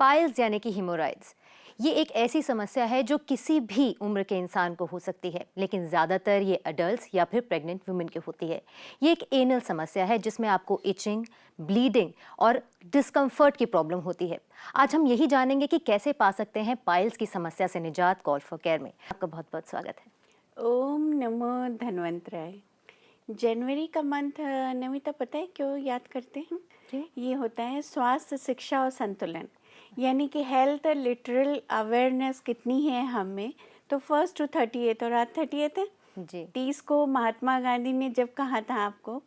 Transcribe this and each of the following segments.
Piles यानी कि haemorrhoids ये एक ऐसी समस्या है जो किसी भी उम्र के इंसान को हो सकती है, लेकिन ज़्यादातर ये अडल्ट्स या फिर प्रेग्नेंट वुमेन की होती है। ये एक एनल समस्या है जिसमें आपको इचिंग, ब्लीडिंग और डिस्कम्फर्ट की प्रॉब्लम होती है। आज हम यही जानेंगे कि कैसे पा सकते हैं पाइल्स की समस्या से निजात कॉल फॉर केयर में। आपका बहुत बहुत स्वागत है। ओम नमो धन्वंतराय। जनवरी का मंथ नमिता पता है क्यों याद करते हैं? जी। ये होता है स्वास्थ्य, शिक्षा और संतुलन, यानी कि हेल्थ लिटरल अवेयरनेस कितनी है हम में। तो 1 to 30 और आज 30 है। जी। 30 को महात्मा गांधी ने जब कहा था आपको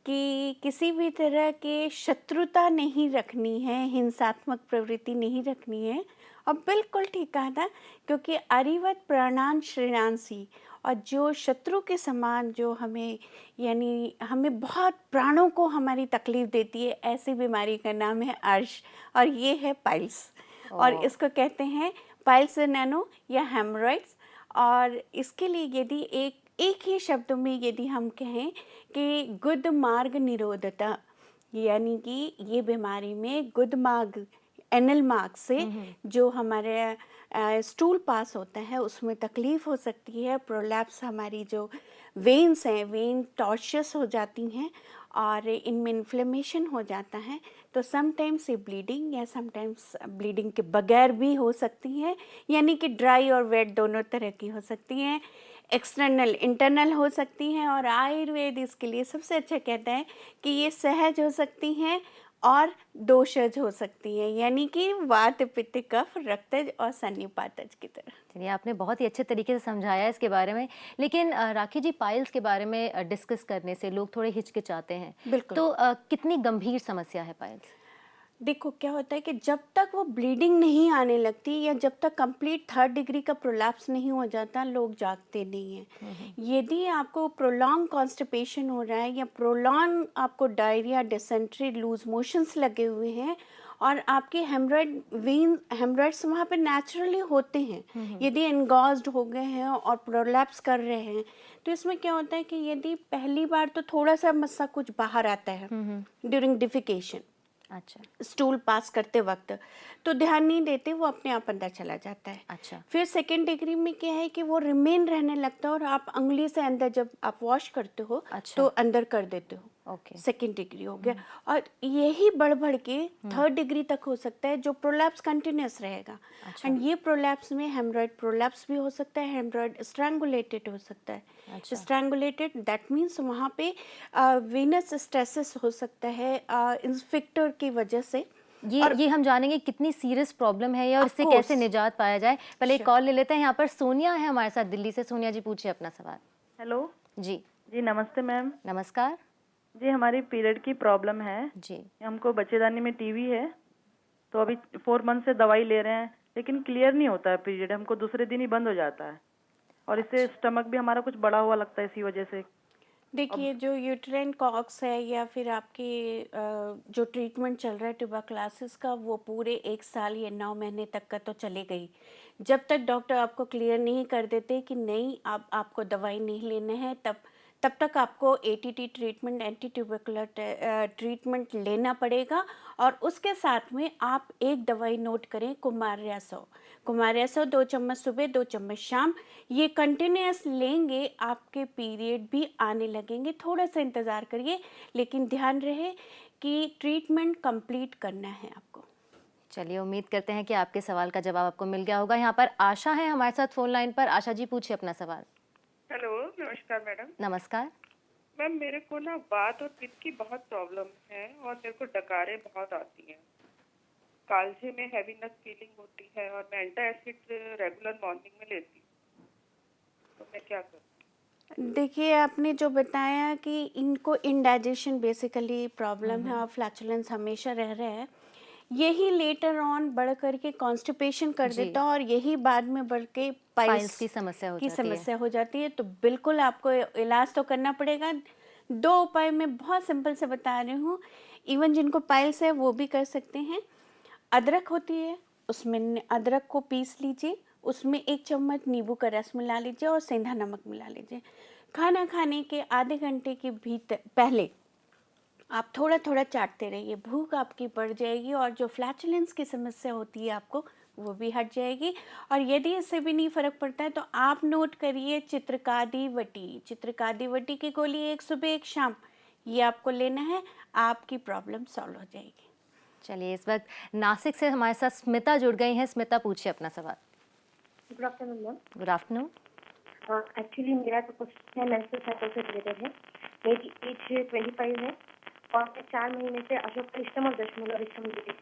कि किसी भी तरह के शत्रुता नहीं रखनी है, हिंसात्मक प्रवृत्ति नहीं रखनी है, और बिल्कुल ठीक कहा था, क्योंकि अरिवत प्राणान श्रेयांसी, और जो शत्रु के समान जो हमें यानी हमें बहुत प्राणों को हमारी तकलीफ देती है, ऐसी बीमारी का नाम है अर्श, और ये है पाइल्स। और इसको कहते हैं पाइल्स नैनो या हेमरॉइड्स। और इसके लिए यदि एक ही शब्द में यदि हम कहें कि गुद मार्ग निरोधता, यानी कि ये बीमारी में गुद मार्ग, एनल मार्ग से जो हमारे स्टूल पास होता है उसमें तकलीफ हो सकती है। प्रोलैप्स, हमारी जो वेन्स हैं, वेन टॉर्शियस हो जाती हैं और इनमें इन्फ्लेमेशन हो जाता है। तो समटाइम्स ये ब्लीडिंग या समटाइम्स ब्लीडिंग के बगैर भी हो सकती हैं, यानी कि ड्राई और वेट दोनों तरह की हो सकती हैं, एक्सटर्नल इंटरनल हो सकती हैं। और आयुर्वेद इसके लिए सबसे अच्छा कहता है कि ये सहज हो सकती हैं और दोषज हो सकती हैं, यानी कि वात, पित्त, कफ, रक्तज और सन्निपातज की तरह। चलिए, आपने बहुत ही अच्छे तरीके से समझाया इसके बारे में। लेकिन राखी जी, पाइल्स के बारे में डिस्कस करने से लोग थोड़े हिचकिचाते हैं। बिल्कुल। तो कितनी गंभीर समस्या है पाइल्स? देखो क्या होता है कि जब तक वो ब्लीडिंग नहीं आने लगती या जब तक कंप्लीट 3rd डिग्री का प्रोलैप्स नहीं हो जाता, लोग जागते नहीं हैं। यदि आपको प्रोलॉन्ग कॉन्स्टिपेशन हो रहा है या प्रोलॉन्ग आपको डायरिया, डिसेंट्री, लूज मोशंस लगे हुए हैं और आपके हेमरॉइड वेन हेमरॉइड्स वहाँ पे नेचुरली होते हैं, यदि एनगॉज्ड हो गए हैं और प्रोलैप्स कर रहे हैं, तो इसमें क्या होता है कि यदि पहली बार तो थोड़ा सा मस्सा कुछ बाहर आता है ड्यूरिंग डिफिकेशन, अच्छा। स्टूल पास करते वक्त, तो ध्यान नहीं देते, वो अपने आप अंदर चला जाता है। अच्छा। फिर 2nd डिग्री में क्या है कि वो रिमेन रहने लगता है और आप उंगली से अंदर जब आप वॉश करते हो अच्छा। तो अंदर कर देते हो। ओके। 2nd डिग्री हो गया। और यही बढ़ बढ़ के 3rd डिग्री तक हो सकता है, जो प्रोलैप्स कंटिन्यूस रहेगा। अच्छा। एंड ये प्रोलैप्स में हेमरॉइड प्रोलैप्स भी हो सकता है, हेमरॉइड स्ट्रैंगुलेटेड हो सकता है। अच्छा। स्ट्रैंगुलेटेड दैट मीन्स वहाँ पे वेनस स्ट्रेसेस हो सकता है इंस्पेक्टर की वजह से। और ये हम जानेंगे कितनी सीरियस प्रॉब्लम है ये और ऑफ इससे कोर्स कैसे निजात पाया जाए। पहले एक कॉल ले लेते हैं। यहाँ पर सोनिया है हमारे साथ दिल्ली से। सोनिया जी, पूछिए अपना सवाल। हेलो। जी। जी नमस्ते मैम। नमस्कार। जी हमारी पीरियड की प्रॉब्लम है। जी। हमको बच्चेदानी में टीवी है, तो अभी 4 मंथ से दवाई ले रहे हैं, लेकिन क्लियर नहीं होता है पीरियड, हमको दूसरे दिन ही बंद हो जाता है और इससे स्टमक भी हमारा कुछ बड़ा हुआ लगता है इसी वजह से। देखिए, जो यूट्राइन कॉक्स है या फिर आपके जो ट्रीटमेंट चल रहा है ट्यूबरक्लोसिस का, वो पूरे 1 साल या 9 महीने तक का तो चलेगा ही। जब तक डॉक्टर आपको क्लियर नहीं कर देते कि नहीं आपको दवाई नहीं लेना है, तब तक आपको ATT treatment, anti tubercular treatment लेना पड़ेगा। और उसके साथ में आप एक दवाई नोट करें, कुमार्या 100। कुमार्या 100 2 चम्मच सुबह, 2 चम्मच शाम, ये कंटिन्यूस लेंगे, आपके पीरियड भी आने लगेंगे। थोड़ा सा इंतज़ार करिए, लेकिन ध्यान रहे कि ट्रीटमेंट कंप्लीट करना है आपको। चलिए, उम्मीद करते हैं कि आपके सवाल का जवाब आपको मिल गया होगा। यहाँ पर आशा है हमारे साथ फोन लाइन पर। आशा जी, पूछिए अपना सवाल। हेलो, नमस्कार मैडम। नमस्कार। मैम, मेरे को ना वात और पित्त की बहुत प्रॉब्लम है और मेरे को डकारें बहुत आती हैं। कालजे में हैवीनेस फीलिंग होती है और मैं एंटासिड रेगुलर मॉर्निंग में लेती हूँ, तो मैं क्या करूँ? देखिए, आपने जो बताया कि इनको इंडाइजेशन बेसिकली प्रॉब्लम है और फ्लैचुलेंस हमेशा रह रहा है, यही लेटर ऑन बढ़ करके कॉन्स्टिपेशन कर जी। देता है और यही बाद में बढ़ के पाइल्स पाइल्स की समस्या हो की जाती है। समस्या हो जाती है। तो बिल्कुल आपको इलाज तो करना पड़ेगा। 2 उपाय मैं बहुत सिंपल से बता रही हूँ, इवन जिनको पाइल्स है वो भी कर सकते हैं। अदरक होती है, उसमें अदरक को पीस लीजिए, उसमें 1 चम्मच नींबू का रस मिला लीजिए और सेंधा नमक मिला लीजिए। खाना खाने के आधे घंटे के भीतर पहले आप थोड़ा थोड़ा चाटते रहिए, भूख आपकी बढ़ जाएगी और जो फ्लैचुलेंस की समस्या होती है आपको वो भी हट जाएगी। और यदि इससे भी नहीं फर्क पड़ता है तो आप नोट करिए चित्रकादी वटी, चित्रकादी वटी की गोली एक सुबह एक शाम, ये आपको लेना है, आपकी प्रॉब्लम सॉल्व हो जाएगी। चलिए, इस वक्त नासिक से हमारे साथ स्मिता जुड़ गई हैं। स्मिता, पूछिए अपना सवाल। Good afternoon ma'am. Good afternoon. Actually मेरा तो क्वेश्चन है मेंस्ट्रुअल साइकिल से रिलेटेड है। मेरी एज 25 है और मैं 4 महीने से अशोक इष्टम और दशमूल इष्टम ले रही हूँ,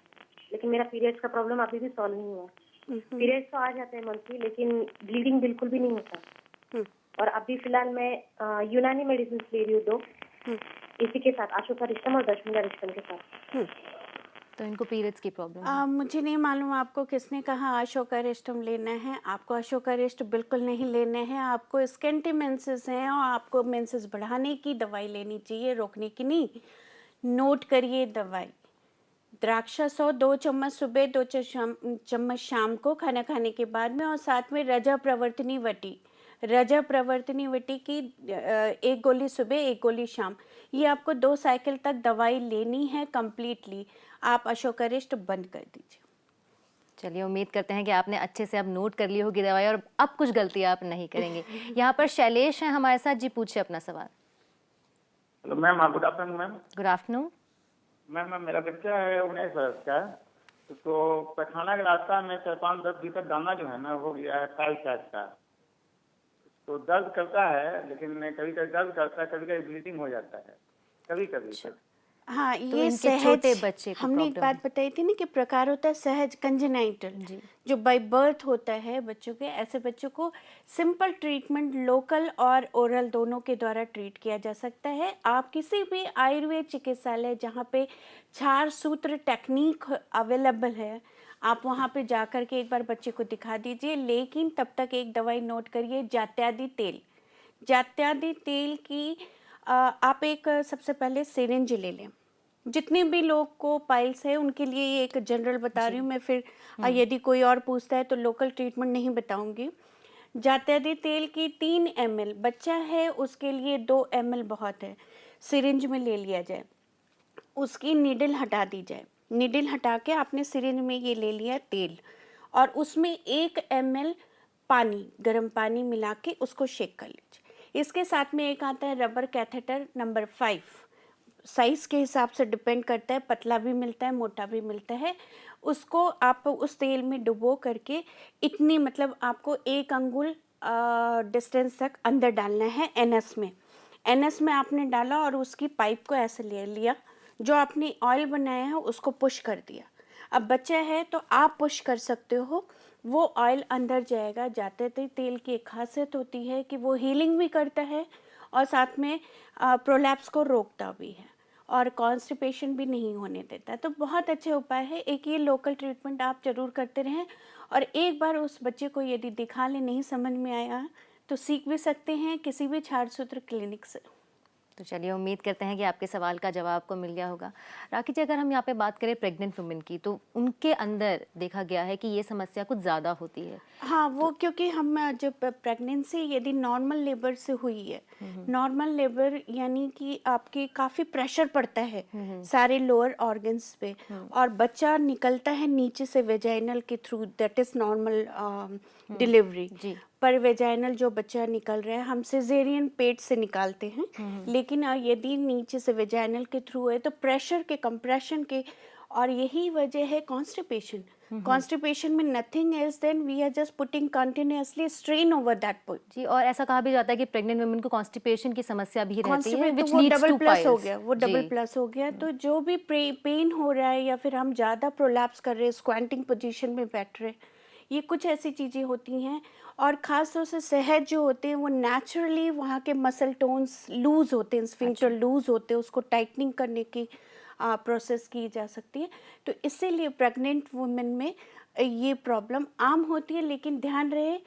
लेकिन मेरा पीरियड्स का प्रॉब्लम अभी भी सॉल्व नहीं हुआ। पीरियड्स तो आ जाते हैं मंथली, लेकिन ब्लीडिंग बिल्कुल भी नहीं होता। और अभी फिलहाल मैं यूनानी मेडिसिन ले रही हूँ 2, इसी के साथ अशोक इष्टम और दशमूल इष्टम के साथ। तो इनको पीरियड्स की प्रॉब्लम है। मुझे नहीं मालूम आपको किसने कहा अशोकारिष्टम लेना है। आपको अशोकारिष्ट बिल्कुल नहीं लेना है, आपको स्कैंटी मेंसेस हैं और आपको मेंसेस बढ़ाने की दवाई लेनी चाहिए, रोकने की नहीं। नोट करिए दवाई, द्राक्षा 100 2 चम्मच सुबह, 2 चम्मच शाम को खाना खाने के बाद में, और साथ में रजा प्रवर्तनी वटी, रजा प्रवर्तनी वटी की 1 गोली सुबह 1 गोली शाम, ये आपको 2 साइकिल तक दवाई लेनी है कंप्लीटली। आप अशोकारिष्ट बंद कर दीजिए। चलिए, उम्मीद करते हैं कि आपने अच्छे से अब नोट कर ली होगी दवाई और अब कुछ गलतियां आप नहीं करेंगे। यहाँ पर शैलेश हैं हमारे साथ जी, पूछिए अपना सवाल। Hello ma'am, good afternoon ma'am. Good afternoon. Ma'am मेरा बच्चा है 19 वर्ष का, तो पैखाना के रास्ता में 4-5-10 लीटर दाना जो है ना हो गया है काल टाइप का। तो दर्द करता है, लेकिन कभी कभी दर्द करता है, कभी कभी ब्लीडिंग हो जाता है, कभी कभी। हाँ, तो ये इनके छोटे सहज, बच्चे को हमने एक प्रॉब्लम बात बताई थी ना कि प्रकार होता है सहज कंजेनाइटल, जी। जो बाय बर्थ होता है बच्चों के। ऐसे बच्चों को सिंपल ट्रीटमेंट लोकल और ओरल दोनों के द्वारा ट्रीट किया जा सकता है। आप किसी भी आयुर्वेद चिकित्सालय जहाँ पे 4 सूत्र टेक्निक अवेलेबल है, आप वहाँ पे जाकर के एक बार बच्चे को दिखा दीजिए। लेकिन तब तक एक दवाई नोट करिए, जात्यादि तेल। जात्यादि तेल की आप एक सबसे पहले सिरिंज ले लें। जितने भी लोग को पाइल्स है उनके लिए ये एक जनरल बता रही हूँ मैं, फिर यदि कोई और पूछता है तो लोकल ट्रीटमेंट नहीं बताऊंगी। जात्यादि तेल की 3 ml, बच्चा है उसके लिए 2 ml बहुत है, सिरिंज में ले लिया जाए। उसकी नीडल हटा दी जाए, नीडल हटा के आपने सिरिंज में ये ले लिया तेल, और उसमें 1 ml पानी, गर्म पानी मिला के उसको शेक कर लीजिए। इसके साथ में एक आता है रबर कैथेटर नंबर 5, साइज़ के हिसाब से डिपेंड करता है, पतला भी मिलता है मोटा भी मिलता है। उसको आप उस तेल में डुबो करके इतनी, मतलब आपको 1 अंगुल डिस्टेंस तक अंदर डालना है एनएस में। एनएस में आपने डाला और उसकी पाइप को ऐसे ले लिया, जो आपने ऑयल बनाया है उसको पुश कर दिया। अब बच्चा है तो आप पुश कर सकते हो, वो ऑयल अंदर जाएगा। जाते तेल की एक खासियत होती है कि वो हीलिंग भी करता है और साथ में प्रोलैप्स को रोकता भी है और कॉन्स्टिपेशन भी नहीं होने देता। तो बहुत अच्छे उपाय है। एक ये लोकल ट्रीटमेंट आप ज़रूर करते रहें, और एक बार उस बच्चे को यदि दिखा ले, नहीं समझ में आया तो सीख भी सकते हैं किसी भी छात्र सूत्र क्लिनिक से। तो चलिए, उम्मीद करते हैं कि आपके सवाल का जवाब आपको मिल गया होगा। राखी जी, अगर हम यहाँ पे बात करें प्रेग्नेंट वुमेन की, तो उनके अंदर देखा गया है कि ये समस्या कुछ ज़्यादा होती है। हाँ, वो क्योंकि हम जब प्रेगनेंसी यदि नॉर्मल लेबर से हुई है, नॉर्मल लेबर यानी कि आपके काफ़ी प्रेशर पड़ता है सारे लोअर ऑर्गन्स पे, और बच्चा निकलता है नीचे से वेजाइनल के through, that is normal delivery. पर वेजाइनल जो बच्चा निकल रहा है, हम सिजेरियन पेट से निकालते हैं, लेकिन यदि नीचे से वेजाइनल के थ्रू है तो प्रेशर के, कंप्रेशन के, और यही वजह है कॉन्स्टिपेशन। कॉन्स्टिपेशन में nothing else then we are just putting continuously strain over that point. जी, और ऐसा कहा भी जाता है कि प्रेग्नेंट वुमेन को कॉन्स्टिपेशन की समस्या भी रहती है, तो व्हिच वो लीड्स डबल टू प्लस हो पाइल्स। गया, वो डबल प्लस हो गया। तो जो भी पेन हो रहा है या फिर हम ज़्यादा प्रोलैप्स कर रहे हैं, स्क्वांटिंग पोजीशन में बैठ रहे, ये कुछ ऐसी चीज़ें होती हैं। और ख़ास तौर से सहज जो होते हैं वो नेचुरली वहाँ के मसल टोन्स लूज़ होते हैं, स्फिंक्टर लूज़ होते हैं, उसको टाइटनिंग करने की प्रोसेस की जा सकती है। तो इसीलिए प्रेग्नेंट वुमेन में ये प्रॉब्लम आम होती है, लेकिन ध्यान रहे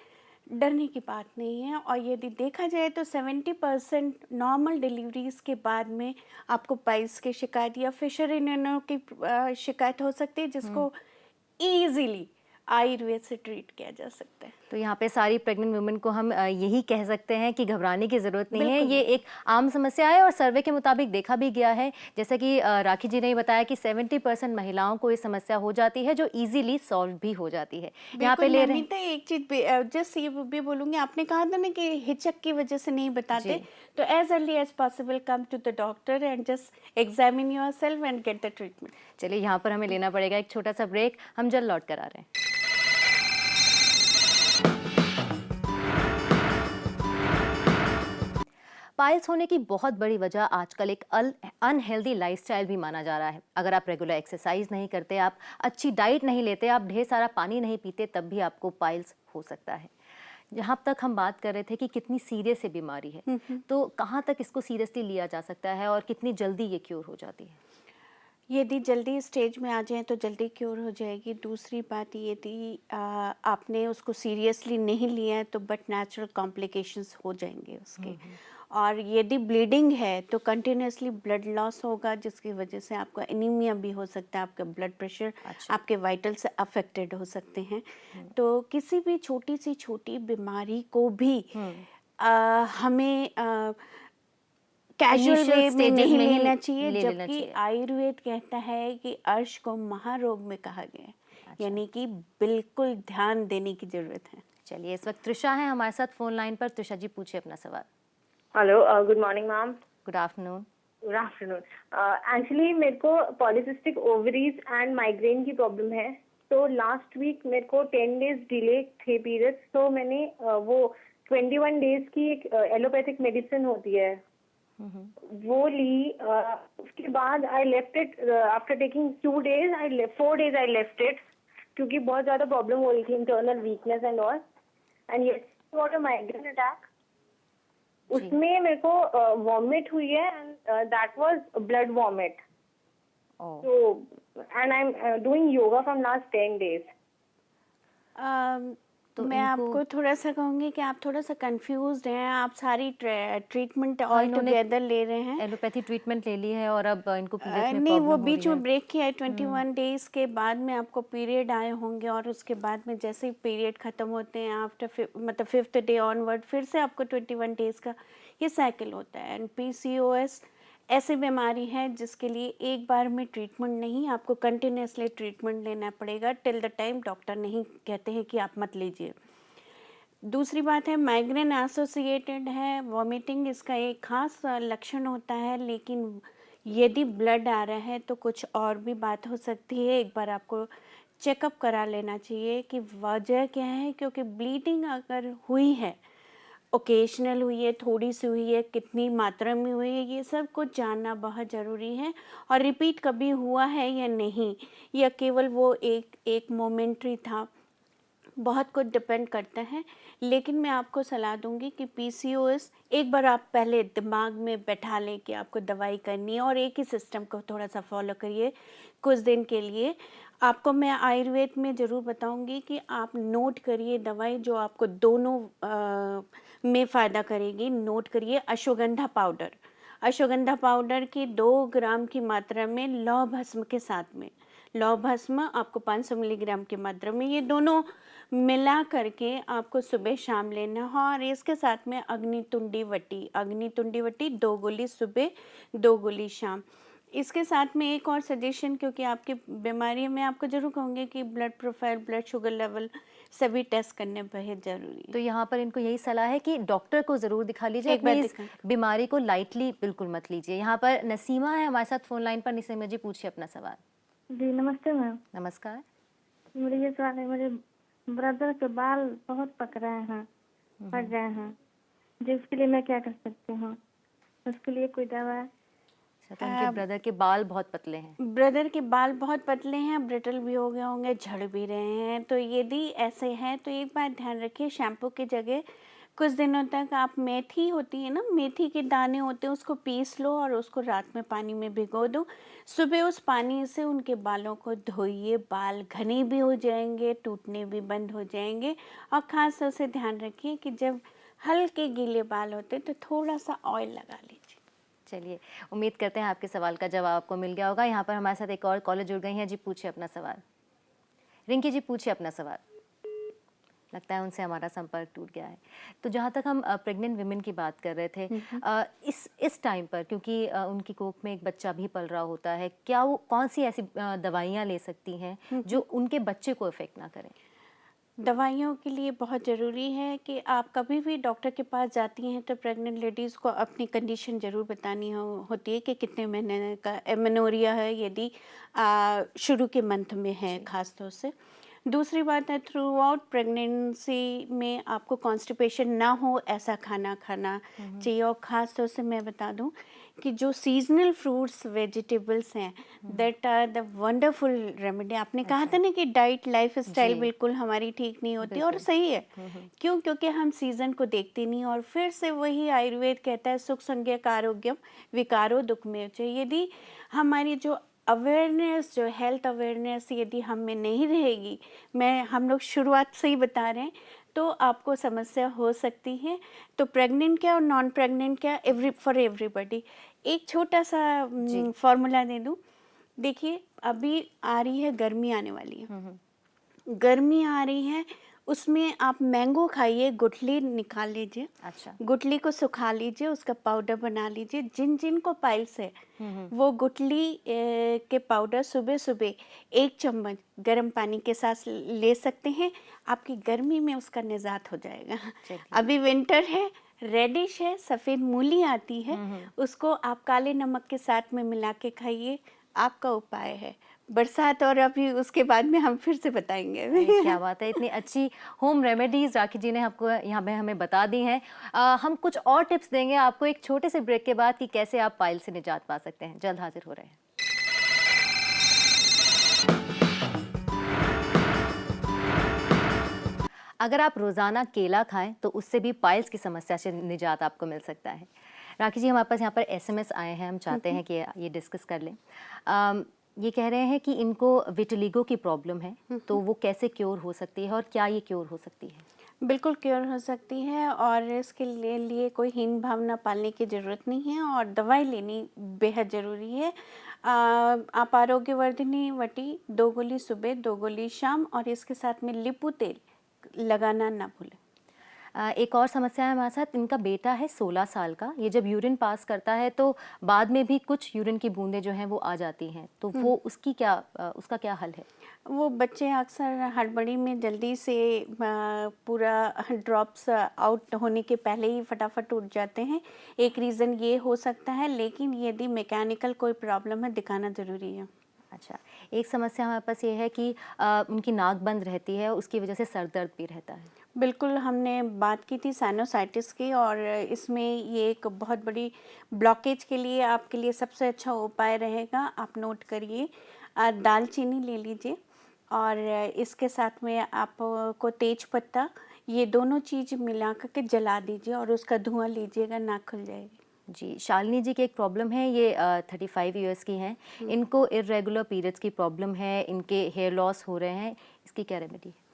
डरने की बात नहीं है। और यदि देखा जाए तो 70% नॉर्मल डिलीवरीज के बाद में आपको पाइल्स की शिकायत या फिशर इननो की शिकायत हो सकती है, जिसको ईजिली आयुर्वेद से ट्रीट किया जा सकता है। तो यहाँ पे सारी प्रेग्नेंट वुमेन को हम यही कह सकते हैं कि घबराने की ज़रूरत नहीं है। ये एक आम समस्या है और सर्वे के मुताबिक देखा भी गया है, जैसा कि राखी जी ने बताया कि 70% महिलाओं को ये समस्या हो जाती है जो इजीली सॉल्व भी हो जाती है। यहाँ पे ले रहे हैं एक चीज जस्ट ये भी बोलूंगी, आपने कहा था ना कि हिचक की वजह से नहीं बताते, तो as early as possible come to the doctor and just examine yourself and get the treatment. चलिए यहाँ पर हमें लेना पड़ेगा एक छोटा सा ब्रेक, हम जल्द लौट कर आ रहे हैं। पाइल्स होने की बहुत बड़ी वजह आजकल एक अनहेल्दी लाइफस्टाइल भी माना जा रहा है। अगर आप रेगुलर एक्सरसाइज नहीं करते, आप अच्छी डाइट नहीं लेते, आप ढेर सारा पानी नहीं पीते, तब भी आपको पाइल्स हो सकता है। जहाँ तक हम बात कर रहे थे कि कितनी सीरियस ये बीमारी है, तो कहाँ तक इसको सीरियसली लिया जा सकता है और कितनी जल्दी ये क्योर हो जाती है? यदि जल्दी स्टेज में आ जाए तो जल्दी क्योर हो जाएगी। दूसरी बात ये थी, आपने उसको सीरियसली नहीं लिया है तो बट नेचुरल कॉम्प्लिकेशंस हो जाएंगे उसके। और यदि ब्लीडिंग है तो कंटिन्यूसली ब्लड लॉस होगा, जिसकी वजह से आपका एनीमिया भी हो सकता है, आपका ब्लड प्रेशर, आपके वाइटल्स अफेक्टेड हो सकते हैं। तो किसी भी छोटी सी छोटी बीमारी को भी हमें कैजुअल वे में नहीं लेना चाहिए, जबकि आयुर्वेद कहता है कि अर्श को महारोग में कहा गया है, यानी कि बिल्कुल ध्यान देने की जरूरत है। चलिए, इस वक्त तृषा है हमारे साथ फोन लाइन पर। तृषा जी, पूछिए अपना सवाल। Hello, good morning ma'am. Good afternoon. Good afternoon. Actually मेरे को पॉलिसिस्टिक ओवरीज एंड माइग्रेन की प्रॉब्लम है। तो लास्ट वीक मेरे को 10 डेज डिले थे पीरियड्स, तो मैंने वो 21 डेज की एक एलोपैथिक मेडिसिन होती है वो ली। उसके बाद I left it after taking 2 days, 4 days I left it, क्योंकि बहुत ज्यादा प्रॉब्लम हो रही थी, internal weakness and all, and yes got a migraine attack. उसमें मेरे को वॉमिट हुई है and that was blood vomit. तो and I am doing yoga from last 10 days। तो मैं आपको थोड़ा सा कहूँगी कि आप थोड़ा सा कंफ्यूज्ड हैं, आप सारी ट्रीटमेंट ऑल टुगेदर ले रहे हैं। एलोपैथी ट्रीटमेंट ले ली है और अब इनको पीरियड्स में नहीं, प्रॉब्लम वो हो बीच रही में ब्रेक किया है। 21 डेज के बाद में आपको पीरियड आए होंगे और उसके बाद में जैसे ही पीरियड ख़त्म होते हैं आफ्टर मतलब 5th डे ऑनवर्ड फिर से आपको 21 डेज का ये साइकिल होता है। एंड PCOS ऐसी बीमारी है जिसके लिए एक बार में ट्रीटमेंट नहीं, आपको कंटिन्यूसली ट्रीटमेंट लेना पड़ेगा टिल द टाइम डॉक्टर नहीं कहते हैं कि आप मत लीजिए। दूसरी बात है, माइग्रेन एसोसिएटेड है, वॉमिटिंग इसका एक खास लक्षण होता है, लेकिन यदि ब्लड आ रहा है तो कुछ और भी बात हो सकती है। एक बार आपको चेकअप करा लेना चाहिए कि वजह क्या है, क्योंकि ब्लीडिंग अगर हुई है, ओकेशनल हुई है, थोड़ी सी हुई है, कितनी मात्रा में हुई है, ये सब कुछ जानना बहुत ज़रूरी है। और रिपीट कभी हुआ है या नहीं, या केवल वो एक मोमेंट्री था, बहुत कुछ डिपेंड करता है। लेकिन मैं आपको सलाह दूंगी कि PCOS एक बार आप पहले दिमाग में बैठा लें कि आपको दवाई करनी है और एक ही सिस्टम को थोड़ा सा फॉलो करिए कुछ दिन के लिए। आपको मैं आयुर्वेद में ज़रूर बताऊंगी कि आप नोट करिए दवाई जो आपको दोनों में फ़ायदा करेगी। नोट करिए अश्वगंधा पाउडर। अश्वगंधा पाउडर की 2 ग्राम की मात्रा में लौह भस्म के साथ में, लौह भस्म आपको 500 मिलीग्राम की मात्रा में, ये दोनों मिला करके आपको सुबह शाम लेना है। और इसके साथ में अग्नितुंडी वटी 2 गोली सुबह 2 गोली शाम। इसके साथ में एक और सजेशन, क्योंकि आपकी बीमारी में आपको जरूर कहूँगी कि blood profile, blood sugar level सभी टेस्ट करने बेहद जरूरी है। तो यहाँ पर इनको यही सलाह है कि डॉक्टर को ज़रूर दिखा लीजिए, अपनी इस बीमारी को लाइटली बिल्कुल मत लीजिए। यहाँ पर नसीमा है हमारे साथ फोन लाइन पर। नसीमा जी, पूछिए अपना सवाल। जी नमस्ते मैम। नमस्कार। मेरे ये सवाल है, मेरे ब्रदर के बाल बहुत पक रहे हैं, पक गए हैं, जिसके लिए मैं क्या कर सकती हूँ? उसके लिए कोई दवा है? तो उनके ब्रदर के बाल बहुत पतले हैं। ब्रदर के बाल बहुत पतले हैं, ब्रिटल भी हो गए होंगे, झड़ भी रहे हैं। तो यदि ऐसे हैं तो एक बात ध्यान रखिए, शैम्पू की जगह कुछ दिनों तक आप मेथी होती है ना, मेथी के दाने होते हैं, उसको पीस लो और उसको रात में पानी में भिगो दो। सुबह उस पानी से उनके बालों को धोइए, बाल घने भी हो जाएंगे, टूटने भी बंद हो जाएंगे। और ख़ास तौर से ध्यान रखिए कि जब हल्के गीले बाल होते तो थोड़ा सा ऑयल लगा लीजिए। चलिए, उम्मीद करते हैं आपके सवाल का जवाब आपको मिल गया होगा। यहाँ पर हमारे साथ एक और कॉलर जुड़ गई हैं। जी, पूछिए अपना सवाल। रिंकी जी, पूछिए अपना सवाल। लगता है उनसे हमारा संपर्क टूट गया है। तो जहाँ तक हम प्रेग्नेंट वुमेन की बात कर रहे थे, इस टाइम पर क्योंकि उनकी कोख में एक बच्चा भी पल रहा होता है, क्या वो कौन सी ऐसी दवाइयाँ ले सकती हैं जो उनके बच्चे को इफ़ेक्ट ना करें? दवाइयों के लिए बहुत ज़रूरी है कि आप कभी भी डॉक्टर के पास जाती हैं तो प्रेग्नेंट लेडीज़ को अपनी कंडीशन ज़रूर बतानी होती है कि कितने महीने का एमेनोरिया है, यदि शुरू के मंथ में है ख़ास तौर से। दूसरी बात है, थ्रू आउट प्रेगनेंसी में आपको कॉन्स्टिपेशन ना हो ऐसा खाना खाना चाहिए। और ख़ास तौर से मैं बता दूं कि जो सीजनल फ्रूट्स वेजिटेबल्स हैं, that are the wonderful remedy. आपने कहा था ना कि डाइट लाइफ स्टाइल बिल्कुल हमारी ठीक नहीं होती, और सही है। क्यों? क्योंकि हम सीजन को देखते नहीं। और फिर से वही आयुर्वेद कहता है, सुख संज्ञक आरोग्यम विकारो दुःखमेव च। यदि हमारी जो अवेयरनेस, जो हेल्थ अवेयरनेस यदि हम में नहीं रहेगी, हम लोग शुरुआत से ही बता रहे हैं, तो आपको समस्या हो सकती है। तो प्रेग्नेंट क्या और नॉन प्रेग्नेंट क्या, फॉर एवरीबॉडी। एक छोटा सा फॉर्मूला दे दूं। देखिए, अभी आ रही है गर्मी, आने वाली है, गर्मी आ रही है, उसमें आप मैंगो खाइए, गुठली निकाल लीजिए। अच्छा। गुठली को सुखा लीजिए, उसका पाउडर बना लीजिए। जिन जिन को पाइल्स है वो गुठली के पाउडर सुबह सुबह 1 चम्मच गर्म पानी के साथ ले सकते हैं। आपकी गर्मी में उसका निजात हो जाएगा। अभी विंटर है, रेडिश है, सफ़ेद मूली आती है, उसको आप काले नमक के साथ में मिला के खाइए, आपका उपाय है। बरसात और अभी उसके बाद में हम फिर से बताएंगे। क्या बात है, इतनी अच्छी होम रेमेडीज राखी जी ने आपको यहाँ पे हमें बता दी हैं। हम कुछ और टिप्स देंगे आपको एक छोटे से ब्रेक के बाद कि कैसे आप पाइल से निजात पा सकते हैं। जल्द हाजिर हो रहे हैं। अगर आप रोज़ाना केला खाएं तो उससे भी पाइल्स की समस्या से निजात आपको मिल सकता है। राखी जी, हमारे पास यहाँ पर SMS आए हैं, हम चाहते हैं कि ये डिस्कस कर लें। ये कह रहे हैं कि इनको विटिलिगो की प्रॉब्लम है, तो वो कैसे क्योर हो सकती है और क्या ये क्योर हो सकती है? बिल्कुल क्योर हो सकती है, और इसके लिए कोई हीन भावना पालने की ज़रूरत नहीं है, और दवाई लेनी बेहद ज़रूरी है। आप आरोग्यवर्धिनी वटी 2 गोली सुबह, 2 गोली शाम, और इसके साथ में लिपू तेल लगाना ना भूलें। एक और समस्या है हमारे साथ, इनका बेटा है 16 साल का। ये जब यूरिन पास करता है तो बाद में भी कुछ यूरिन की बूंदें जो हैं वो आ जाती हैं, तो वो उसका क्या हल है? वो बच्चे अक्सर हड़बड़ी में जल्दी से पूरा ड्रॉप्स आउट होने के पहले ही फटाफट उठ जाते हैं। एक रीज़न ये हो सकता है, लेकिन यदि मैकेनिकल कोई प्रॉब्लम है, दिखाना ज़रूरी है। अच्छा, एक समस्या हमारे पास ये है कि उनकी नाक बंद रहती है, उसकी वजह से सर दर्द भी रहता है। बिल्कुल, हमने बात की थी साइनोसाइटिस की, और इसमें ये एक बहुत बड़ी ब्लॉकेज के लिए आपके लिए सबसे अच्छा उपाय रहेगा, आप नोट करिए। दालचीनी ले लीजिए, और इसके साथ में आपको तेज पत्ता, ये दोनों चीज़ मिला करके जला दीजिए और उसका धुआं लीजिएगा, नाक खुल जाएगी। जी, शालिनी जी की एक प्रॉब्लम है, ये 35 ईयर्स की हैं, इनको इर्रेगुलर पीरियड्स की प्रॉब्लम है, इनके हेयर लॉस हो रहे हैं, इसकी क्या रेमेडी है?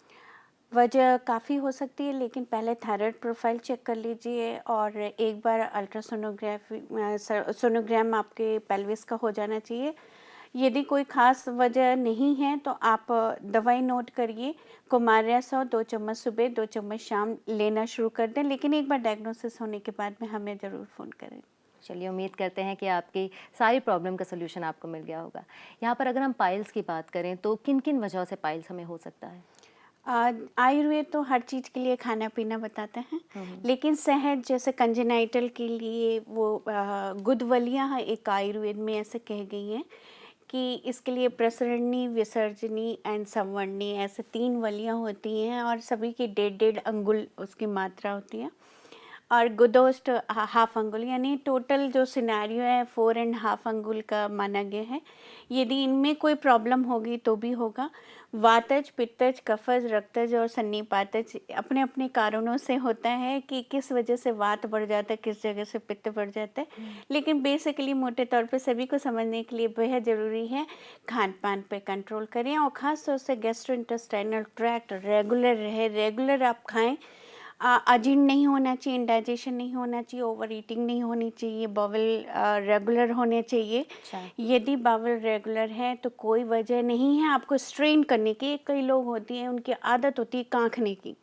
वजह काफ़ी हो सकती है, लेकिन पहले थायराइड प्रोफाइल चेक कर लीजिए, और एक बार सोनोग्राम आपके पेल्विस का हो जाना चाहिए। यदि कोई ख़ास वजह नहीं है तो आप दवाई नोट करिए, कुमार्या 100 2 चम्मच सुबह, 2 चम्मच शाम लेना शुरू कर दें, लेकिन एक बार डायग्नोसिस होने के बाद में हमें ज़रूर फ़ोन करें। चलिए, उम्मीद करते हैं कि आपकी सारी प्रॉब्लम का सोल्यूशन आपको मिल गया होगा। यहाँ पर अगर हम पाइल्स की बात करें तो किन किन वजहों से पाइल्स हमें हो सकता है? आयुर्वेद तो हर चीज़ के लिए खाना पीना बताते हैं, लेकिन सहज जैसे कंजेनाइटल के लिए वो गुदवलियाँ एक आयुर्वेद में ऐसे कह गई हैं कि इसके लिए प्रसरणी, विसर्जनी एंड संवर्णी, ऐसे 3 वलियाँ होती हैं, और सभी की 1.5 अंगुल उसकी मात्रा होती है, और गुदोष्ट हाफ अंगुल, यानी टोटल जो सिनेरियो है 4.5 अंगुल का माना गया है। यदि इनमें कोई प्रॉब्लम होगी तो भी होगा। वातज, पित्तज, कफज, रक्तज और सन्निपातज अपने अपने कारणों से होता है कि किस वजह से वात बढ़ जाता है, किस जगह से पित्त बढ़ जाता है, लेकिन बेसिकली मोटे तौर पे सभी को समझने के लिए बेहद ज़रूरी है खान पान पे कंट्रोल करें, और ख़ास तौर से गैस्ट्रोइंटेस्टाइनल ट्रैक्ट रेगुलर रहे, रेगुलर आप खाएं। अजीर्ण नहीं होना चाहिए, इंडाइजेशन नहीं होना चाहिए, ओवर ईटिंग नहीं होनी चाहिए, बावल रेगुलर होने चाहिए। अच्छा। यदि बावल रेगुलर है तो कोई वजह नहीं है आपको स्ट्रेन करने की। कई लोग होती हैं उनकी आदत होती है कांखने की,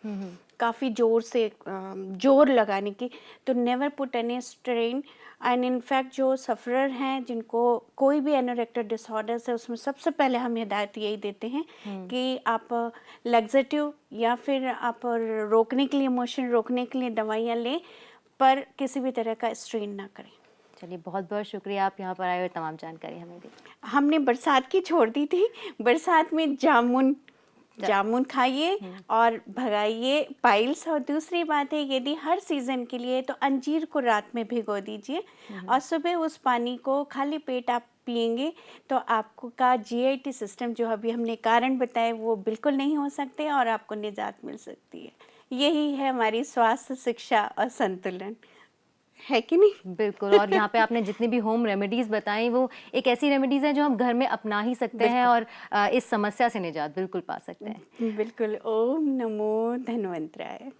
काफ़ी ज़ोर से जोर लगाने की, तो never put any strain. And in fact जो सफ़रर हैं जिनको कोई भी एनोरेक्टिक डिसऑर्डर्स है, उसमें सबसे पहले हम हिदायत यही देते हैं कि आप लग्जेटिव या फिर आप रोकने के लिए, मोशन रोकने के लिए दवाइयाँ लें, पर किसी भी तरह का स्ट्रेन ना करें। चलिए, बहुत बहुत शुक्रिया आप यहाँ पर आए और तमाम जानकारी हमें दी। हमने बरसात की छोड़ दी थी। बरसात में जामुन खाइए और भगाइए पाइल्स। और दूसरी बात है, यदि हर सीज़न के लिए तो अंजीर को रात में भिगो दीजिए और सुबह उस पानी को खाली पेट आप पिएंगे तो आपको का जीआईटी सिस्टम, जो अभी हमने कारण बताए, वो बिल्कुल नहीं हो सकते और आपको निजात मिल सकती है। यही है हमारी स्वास्थ्य शिक्षा और संतुलन, है कि नहीं? बिल्कुल। और यहाँ पे आपने जितनी भी होम रेमेडीज़ बताई, वो एक ऐसी रेमेडीज़ हैं जो हम घर में अपना ही सकते हैं और इस समस्या से निजात बिल्कुल पा सकते हैं। बिल्कुल। ओम नमो धन्वंतराय।